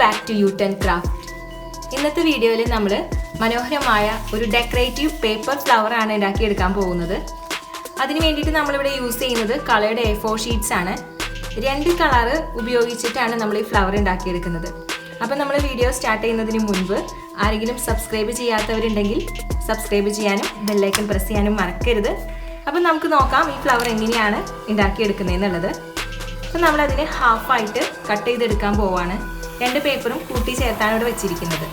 Back to യു10 craft. ഇന്നത്തെ വീഡിയോയിൽ നമ്മൾ മനോഹരമായ ഒരു ഡെക്കറേറ്റീവ് പേപ്പർ ഫ്ലവർ ആണ് ഉണ്ടാക്കിയെടുക്കാൻ പോകുന്നത്. അതിന് വേണ്ടിയിട്ട് നമ്മളിവിടെ യൂസ് ചെയ്യുന്നത് കളേർഡ് A4 ഷീറ്റ്സ് ആണ്. 2 കളർ ഉപയോഗിച്ചിട്ടാണ് നമ്മൾ ഈ ഫ്ലവർ ഉണ്ടാക്കിയെടുക്കുന്നത്. അപ്പോൾ നമ്മൾ വീഡിയോ സ്റ്റാർട്ട് ചെയ്യുന്നതിന് മുൻപ് ആരെങ്കിലും സബ്സ്ക്രൈബ് ചെയ്യാത്തവരുണ്ടെങ്കിൽ സബ്സ്ക്രൈബ് ചെയ്യാനും ബെല്ലൈക്കൺ പ്രസ് ചെയ്യാനും മറക്കരുത്. അപ്പോൾ നമുക്ക് നോക്കാം ഈ ഫ്ലവർ എങ്ങനെയാണ് ഉണ്ടാക്കിയെടുക്കുന്നതെന്നുള്ളത്. അപ്പോൾ നമ്മളതിനെ ഹാഫായിട്ട് കട്ട് ചെയ്തെടുക്കാൻ പോവാണ്. 2 പേപ്പറും കൂട്ടി ചേർത്താണ് ഇവിടെ വെച്ചിരിക്കുന്നത്.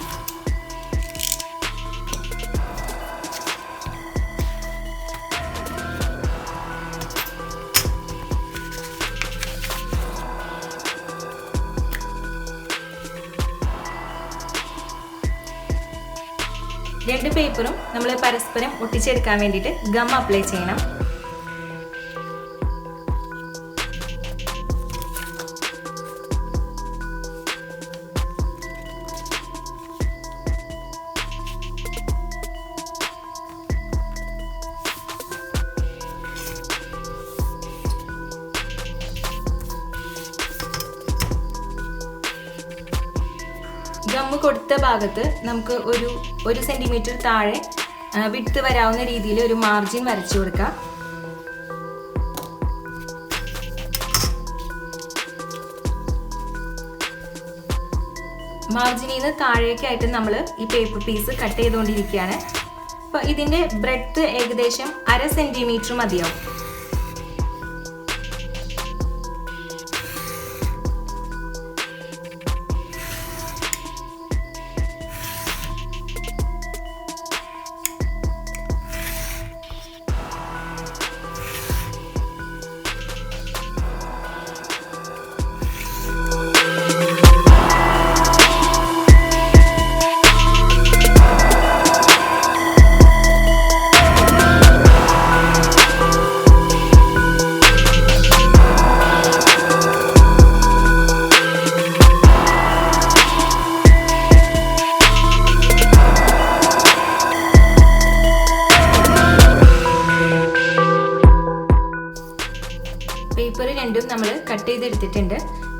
രണ്ട് പേപ്പറും നമ്മൾ പരസ്പരം ഒട്ടിച്ചെടുക്കാൻ വേണ്ടിയിട്ട് ഗം അപ്ലൈ ചെയ്യണം. ഗമ്മ് കൊടുത്ത ഭാഗത്ത് നമുക്ക് ഒരു 1 സെന്റിമീറ്റർ താഴെ വിട്ട് വരാവുന്ന രീതിയിൽ ഒരു മാർജിൻ വരച്ചു കൊടുക്കാം. മാർജിനിൽ നിന്ന് താഴേക്കായിട്ട് നമ്മൾ ഈ പേപ്പർ പീസ് കട്ട് ചെയ്തുകൊണ്ടിരിക്കുകയാണ്. അപ്പോൾ ഇതിൻ്റെ ബ്രെഡ്ത്ത് ഏകദേശം 1/2 സെന്റിമീറ്റർ മതിയാവും. പേപ്പർ രണ്ടും നമ്മൾ കട്ട് ചെയ്തെടുത്തിട്ടുണ്ട്.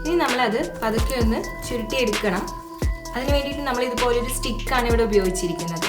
ഇനി നമ്മളത് പതുക്കെ ഒന്ന് ചുരുട്ടിയെടുക്കണം. അതിന് വേണ്ടിയിട്ട് നമ്മൾ ഇതുപോലൊരു സ്റ്റിക്കാണ് ഇവിടെ ഉപയോഗിച്ചിരിക്കുന്നത്.